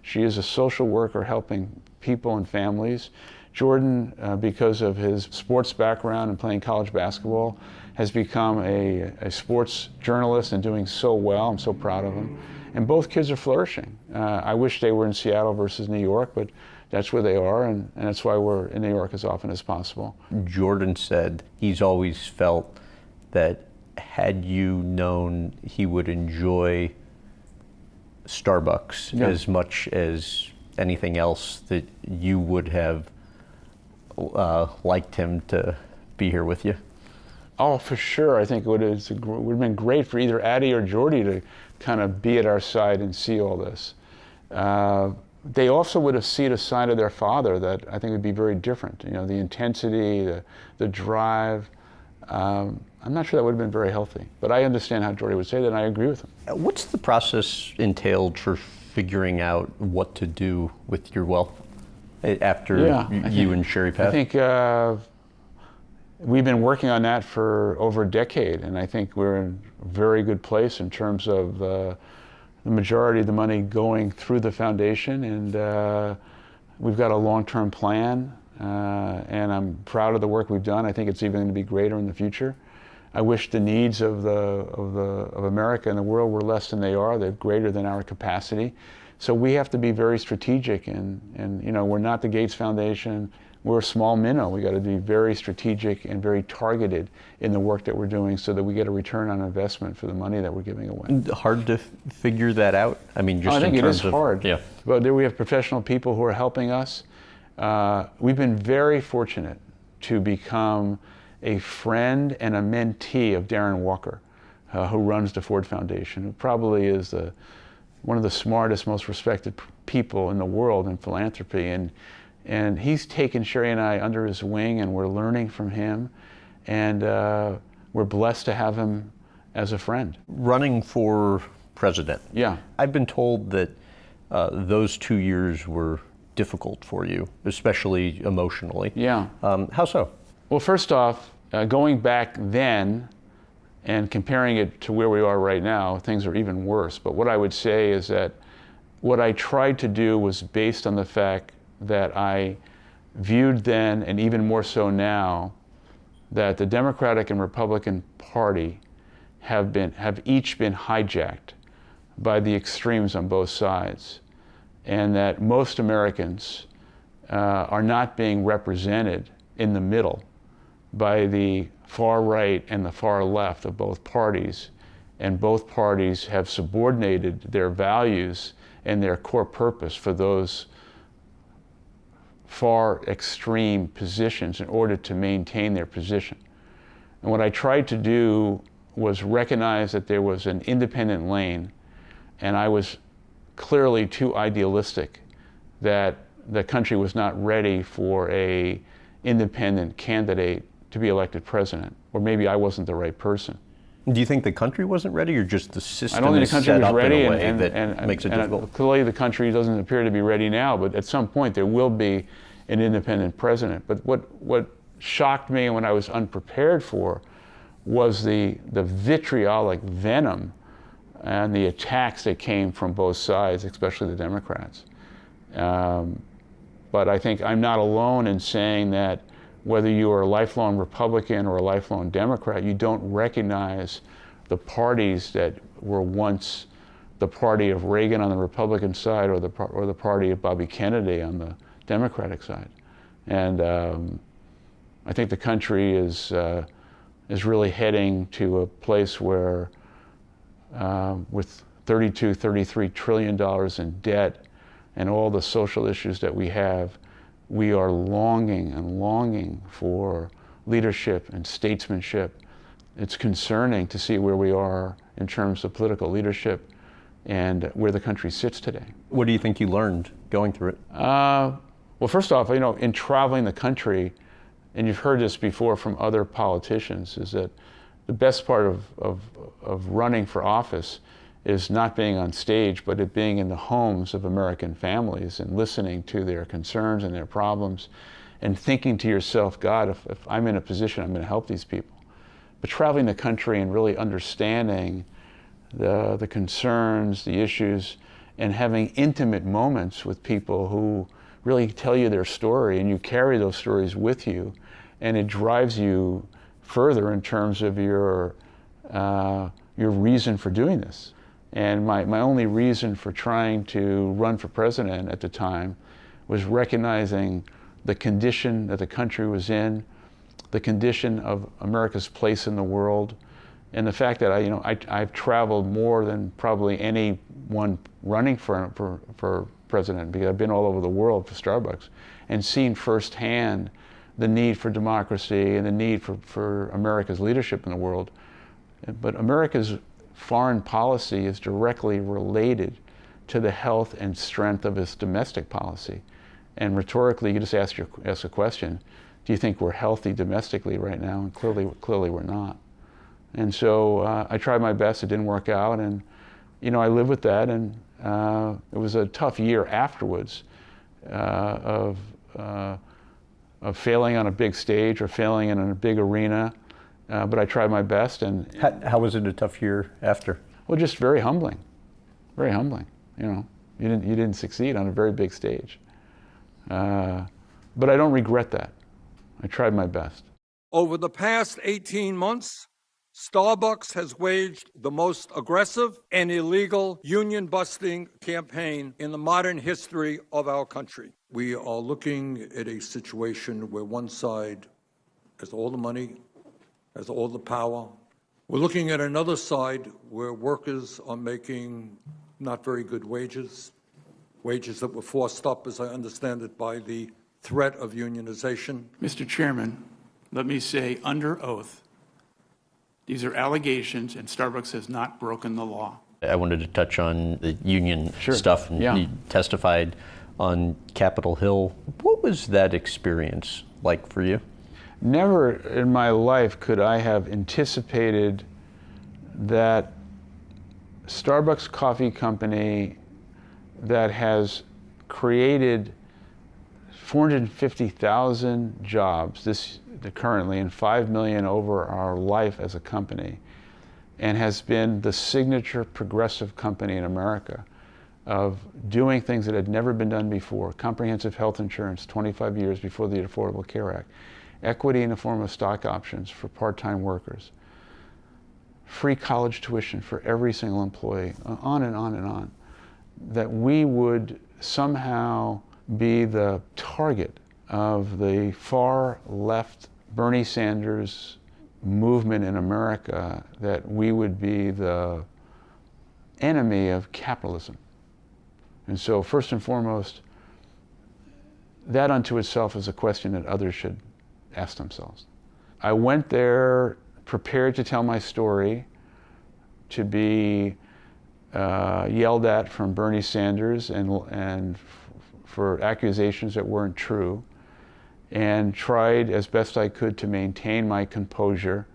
She is a social worker helping people and families. Jordan, because of his sports background and playing college basketball, has become a sports journalist and doing so well. I'm so proud of him. And both kids are flourishing. I wish they were in Seattle versus New York, but that's where they are, and that's why we're in New York as often as possible. Jordan said he's always felt that had you known he would enjoy Starbucks as much as anything else, that you would have liked him to be here with you. Oh, for sure. I think it would have been great for either Addie or Jordy to kind of be at our side and see all this. They also would have seen a side of their father that I think would be very different. You know, the intensity, the drive. I'm not sure that would have been very healthy, but I understand how Jordy would say that, and I agree with him. What's the process entailed for figuring out what to do with your wealth after you and Sherry passed? I think we've been working on that for over a decade, and I think we're in a very good place in terms of the majority of the money going through the foundation, and we've got a long-term plan, and I'm proud of the work we've done. I think it's even going to be greater in the future. I wish the needs of America and the world were less than they are. They're greater than our capacity. So we have to be very strategic, and you know, we're not the Gates Foundation. We're a small minnow. We got to be very strategic and very targeted in the work that we're doing so that we get a return on investment for the money that we're giving away. Hard to figure that out? I mean, just I think in it terms is of, hard. Yeah. But there we have professional people who are helping us. We've been very fortunate to become a friend and a mentee of Darren Walker, who runs the Ford Foundation, who probably is one of the smartest, most respected people in the world in philanthropy. And he's taken Sherry and I under his wing, and we're learning from him, and we're blessed to have him as a friend. Running for president. Yeah. I've been told that those 2 years were difficult for you, especially emotionally. Yeah. How so? Well, first off, going back then and comparing it to where we are right now, things are even worse. But what I would say is that what I tried to do was based on the fact that I viewed then, and even more so now, that the Democratic and Republican Party have each been hijacked by the extremes on both sides, and that most Americans are not being represented in the middle by the far right and the far left of both parties, and both parties have subordinated their values and their core purpose for those far extreme positions in order to maintain their position. And what I tried to do was recognize that there was an independent lane, and I was clearly too idealistic, that the country was not ready for an independent candidate to be elected president, or maybe I wasn't the right person. Do you think the country wasn't ready, or just the system I don't think the country was ready, that makes it difficult? Clearly the country doesn't appear to be ready now, but at some point there will be an independent president. But what shocked me and what I was unprepared for was the vitriolic venom and the attacks that came from both sides, especially the Democrats. But I think I'm not alone in saying that whether you are a lifelong Republican or a lifelong Democrat, you don't recognize the parties that were once the party of Reagan on the Republican side, or the party of Bobby Kennedy on the Democratic side. And I think the country is really heading to a place where, with $33 trillion in debt and all the social issues that we have, we are longing for leadership and statesmanship. It's concerning to see where we are in terms of political leadership and where the country sits today. What do you think you learned going through it? Well, first off, you know, in traveling the country, and you've heard this before from other politicians, is that the best part of running for office is not being on stage, but it being in the homes of American families and listening to their concerns and their problems and thinking to yourself, God, if I'm in a position, I'm going to help these people. But traveling the country and really understanding the concerns, the issues, and having intimate moments with people who really tell you their story, and you carry those stories with you, and it drives you further in terms of your reason for doing this. And my only reason for trying to run for president at the time was recognizing the condition that the country was in, the condition of America's place in the world, and the fact that I've traveled more than probably anyone running for president, because I've been all over the world for Starbucks and seen firsthand the need for democracy and the need for America's leadership in the world. But America's foreign policy is directly related to the health and strength of its domestic policy. And rhetorically, you just ask a question, do you think we're healthy domestically right now? And clearly we're not. And so I tried my best, it didn't work out, and I live with that, and it was a tough year afterwards of failing on a big stage or failing in a big arena, but I tried my best. And how was it a tough year after? Well, just very humbling, very humbling. You didn't succeed on a very big stage, but I don't regret that. I tried my best. Over the past 18 months, Starbucks has waged the most aggressive and illegal union-busting campaign in the modern history of our country. We are looking at a situation where one side has all the money, has all the power. We're looking at another side where workers are making not very good wages that were forced up, as I understand it, by the threat of unionization. Mr. Chairman, let me say under oath, these are allegations, and Starbucks has not broken the law. I wanted to touch on the union Sure. stuff. And Yeah. You testified on Capitol Hill. What was that experience like for you? Never in my life could I have anticipated that Starbucks Coffee Company that has created 450,000 jobs currently, and 5 million over our life as a company, and has been the signature progressive company in America of doing things that had never been done before. Comprehensive health insurance 25 years before the Affordable Care Act, equity in the form of stock options for part-time workers, free college tuition for every single employee, on and on and on, that we would somehow be the target of the far left Bernie Sanders movement in America, that we would be the enemy of capitalism. And so first and foremost, that unto itself is a question that others should ask themselves. I went there prepared to tell my story, to be yelled at from Bernie Sanders and for accusations that weren't true, and tried as best I could to maintain my composure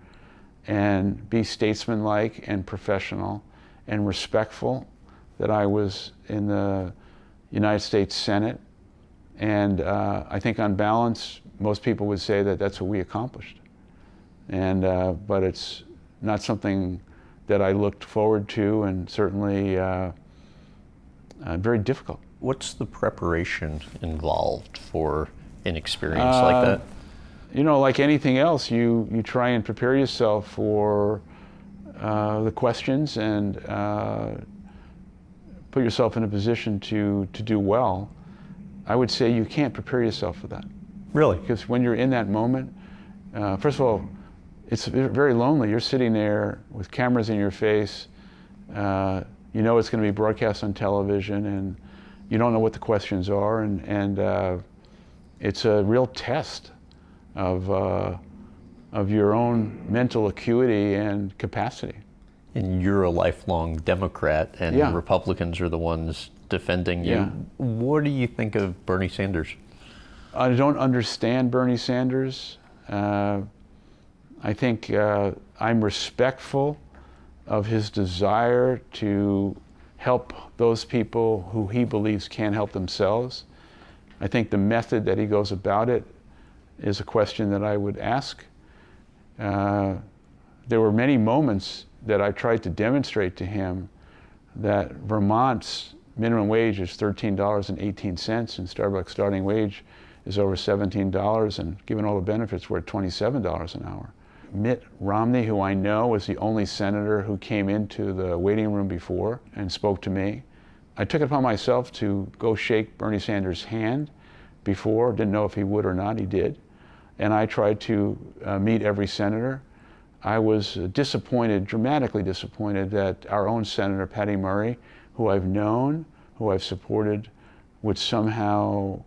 and be statesmanlike and professional and respectful, that I was in the United States Senate. And I think on balance, most people would say that that's what we accomplished. And, but it's not something that I looked forward to, and certainly very difficult. What's the preparation involved for an experience like that? Like anything else, you try and prepare yourself for the questions and put yourself in a position to do well. I would say you can't prepare yourself for that. Really? Because when you're in that moment, first of all, it's very lonely. You're sitting there with cameras in your face. You know it's going to be broadcast on television, and you don't know what the questions are, and it's a real test of your own mental acuity and capacity. And you're a lifelong Democrat, and Yeah. Republicans are the ones defending you. Yeah. What do you think of Bernie Sanders? I don't understand Bernie Sanders. I think I'm respectful of his desire to help those people who he believes can't help themselves. I think the method that he goes about it is a question that I would ask. There were many moments that I tried to demonstrate to him that Vermont's minimum wage is $13.18 and Starbucks starting wage is over $17, and given all the benefits, we're at $27 an hour. Mitt Romney, who I know was the only senator who came into the waiting room before and spoke to me. I took it upon myself to go shake Bernie Sanders' hand before, didn't know if he would or not, he did. And I tried to meet every senator. I was disappointed, dramatically disappointed, that our own Senator Patty Murray, who I've known, who I've supported, would somehow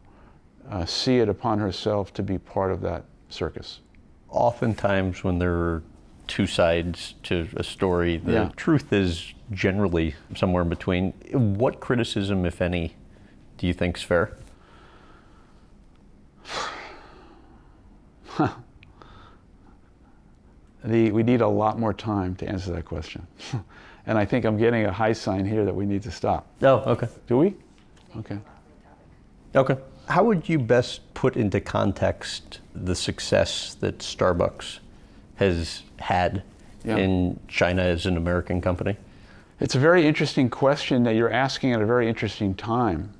see it upon herself to be part of that circus. Oftentimes when there are two sides to a story, the truth is generally somewhere in between. What criticism, if any, do you think is fair? We need a lot more time to answer that question. And I think I'm getting a high sign here that we need to stop. Oh, okay. Do we? Okay. Okay. How would you best put into context the success that Starbucks has had in China as an American company? It's a very interesting question that you're asking at a very interesting time.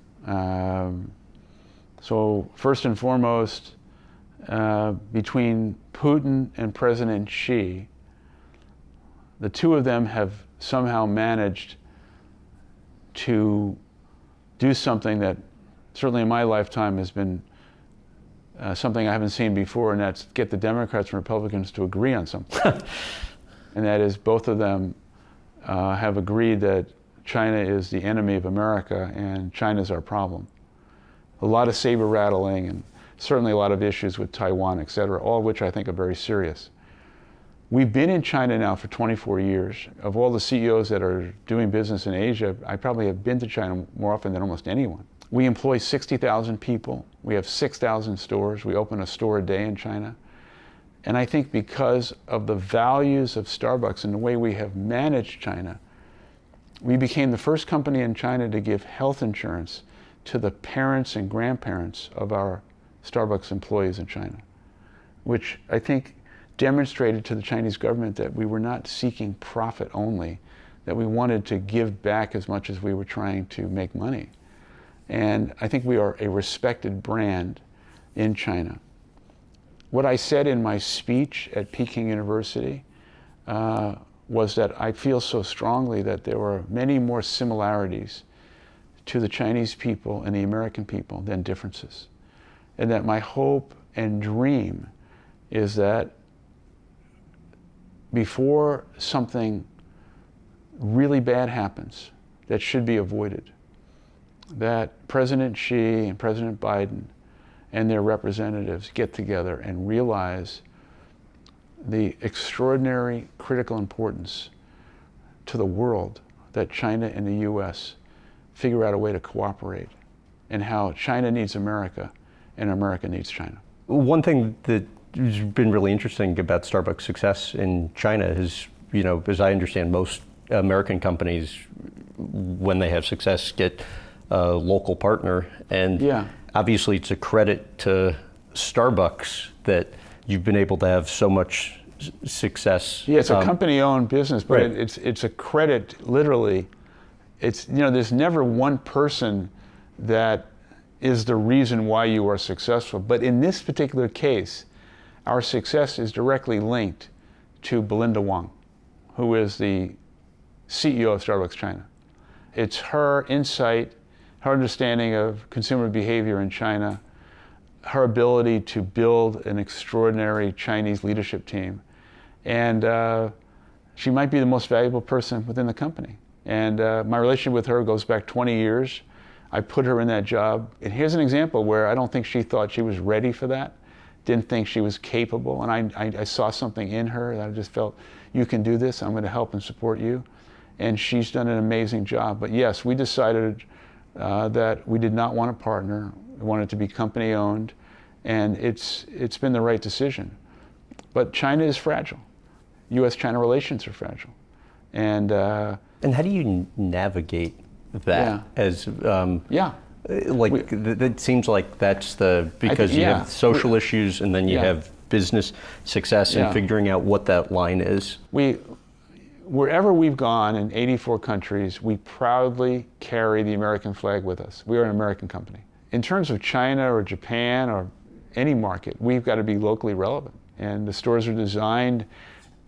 So first and foremost, between Putin and President Xi, the two of them have somehow managed to do something that certainly in my lifetime has been something I haven't seen before, and that's get the Democrats and Republicans to agree on something. And that is, both of them have agreed that China is the enemy of America and China's our problem. A lot of saber rattling and certainly a lot of issues with Taiwan, et cetera, all of which I think are very serious. We've been in China now for 24 years. Of all the CEOs that are doing business in Asia, I probably have been to China more often than almost anyone. We employ 60,000 people. We have 6,000 stores. We open a store a day in China. And I think because of the values of Starbucks and the way we have managed China, we became the first company in China to give health insurance to the parents and grandparents of our Starbucks employees in China, which I think demonstrated to the Chinese government that we were not seeking profit only, that we wanted to give back as much as we were trying to make money. And I think we are a respected brand in China. What I said in my speech at Peking University was that I feel so strongly that there were many more similarities to the Chinese people and the American people than differences. And that my hope and dream is that before something really bad happens that should be avoided, that President Xi and President Biden and their representatives get together and realize the extraordinary critical importance to the world that China and the US figure out a way to cooperate, and how China needs America and America needs China. One thing that has been really interesting about Starbucks' success in China is, you know, as I understand, most American companies, when they have success, get a local partner, and obviously it's a credit to Starbucks that you've been able to have so much success. Yeah, it's a company-owned business, but it's a credit, literally. It's, you know, there's never one person that is the reason why you are successful. But in this particular case, our success is directly linked to Belinda Wang, who is the CEO of Starbucks China. It's her insight, her understanding of consumer behavior in China, her ability to build an extraordinary Chinese leadership team. And she might be the most valuable person within the company. And my relationship with her goes back 20 years. I put her in that job. And here's an example where I don't think she thought she was ready for that, didn't think she was capable. And I saw something in her that I just felt, you can do this, I'm going to help and support you. And she's done an amazing job. But yes, we decided that we did not want a partner. We wanted it to be company owned. And it's been the right decision. But China is fragile. US-China relations are fragile. And how do you navigate that? As it seems like that's because you have social issues and then you have business success and figuring out what that line is. Wherever we've gone in 84 countries, we proudly carry the American flag with us. We are an American company. In terms of China or Japan or any market, we've got to be locally relevant. And the stores are designed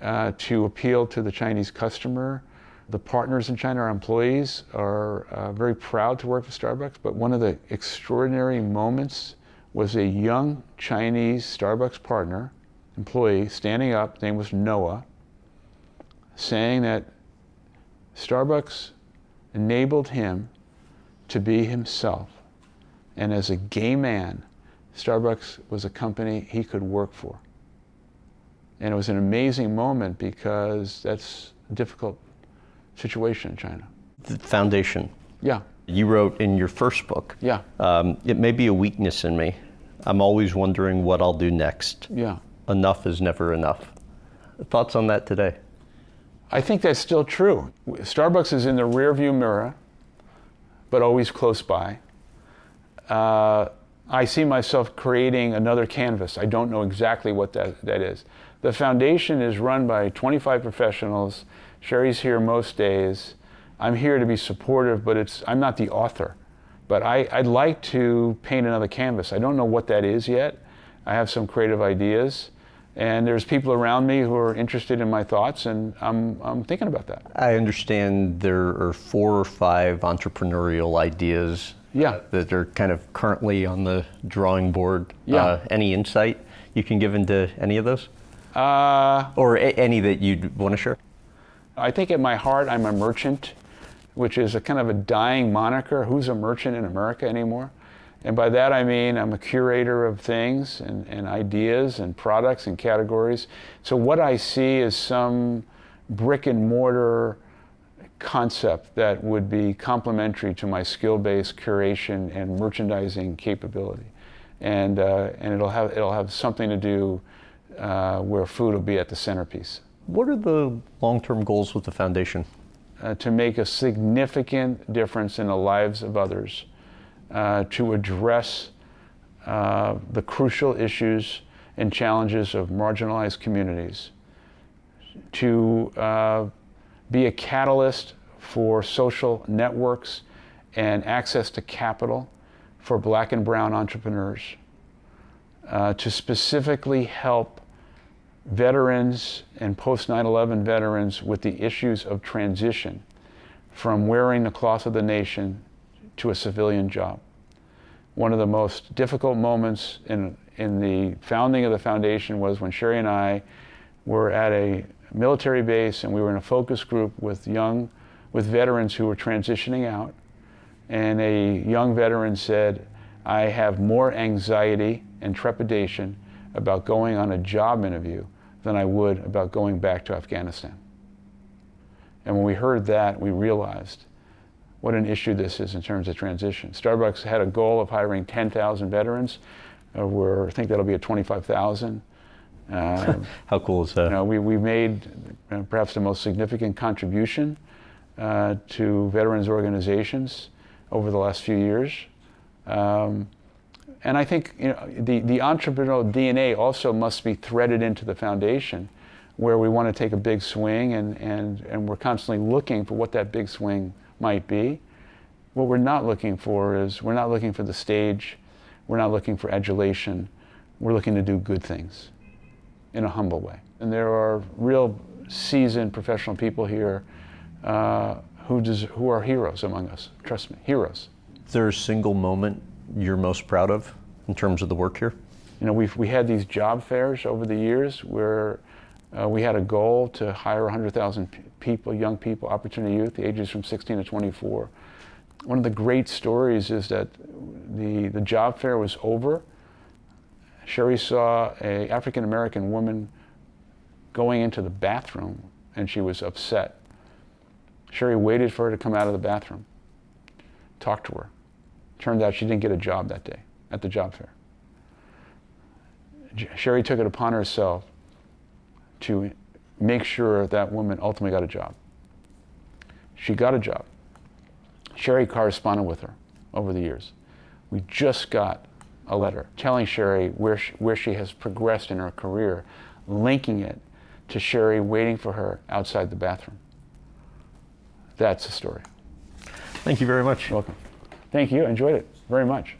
to appeal to the Chinese customer. The partners in China, our employees, are very proud to work for Starbucks. But one of the extraordinary moments was a young Chinese Starbucks partner, employee, standing up, his name was Noah, saying that Starbucks enabled him to be himself. And as a gay man, Starbucks was a company he could work for. And it was an amazing moment because that's a difficult situation in China. The foundation. Yeah. You wrote in your first book. Yeah. It may be a weakness in me. I'm always wondering what I'll do next. Yeah. Enough is never enough. Thoughts on that today? I think that's still true. Starbucks is in the rearview mirror, but always close by. I see myself creating another canvas. I don't know exactly what that is. The foundation is run by 25 professionals. Sherry's here most days. I'm here to be supportive, but I'm not the author. But I'd like to paint another canvas. I don't know what that is yet. I have some creative ideas. And there's people around me who are interested in my thoughts, and I'm thinking about that. I understand there are 4 or 5 entrepreneurial ideas that are kind of currently on the drawing board. Any insight you can give into any of those? Or any that you'd want to share? I think at my heart I'm a merchant, which is a kind of a dying moniker. Who's a merchant in America anymore? And by that I mean I'm a curator of things and ideas and products and categories. So what I see is some brick and mortar concept that would be complementary to my skill-based curation and merchandising capability. And it'll have something to do where food will be at the centerpiece. What are the long-term goals with the foundation? To make a significant difference in the lives of others. To address the crucial issues and challenges of marginalized communities, to be a catalyst for social networks and access to capital for Black and brown entrepreneurs, to specifically help veterans and post 9/11 veterans with the issues of transition from wearing the cloth of the nation to a civilian job. One of the most difficult moments in the founding of the foundation was when Sherry and I were at a military base and we were in a focus group with veterans who were transitioning out. And a young veteran said, I have more anxiety and trepidation about going on a job interview than I would about going back to Afghanistan. And when we heard that, we realized what an issue this is in terms of transition. Starbucks had a goal of hiring 10,000 veterans. I think that'll be at 25,000. How cool is that? We made perhaps the most significant contribution to veterans organizations over the last few years. And I think the entrepreneurial DNA also must be threaded into the foundation, where we want to take a big swing and we're constantly looking for what that big swing might be. What we're not looking for is, we're not looking for the stage, we're not looking for adulation, we're looking to do good things in a humble way. And there are real seasoned professional people here who are heroes among us, trust me, heroes. Is there a single moment you're most proud of in terms of the work here? We had these job fairs over the years where we had a goal to hire 100,000 people, young people, opportunity youth, the ages from 16 to 24. One of the great stories is that the job fair was over. Sherry saw an African-American woman going into the bathroom and she was upset. Sherry waited for her to come out of the bathroom, talked to her. Turned out she didn't get a job that day at the job fair. Sherry took it upon herself to make sure that woman ultimately got a job. She got a job. Sherry corresponded with her over the years. We just got a letter telling Sherry where she has progressed in her career, linking it to Sherry waiting for her outside the bathroom. That's the story. Thank you very much. You're welcome. Thank you. I enjoyed it very much.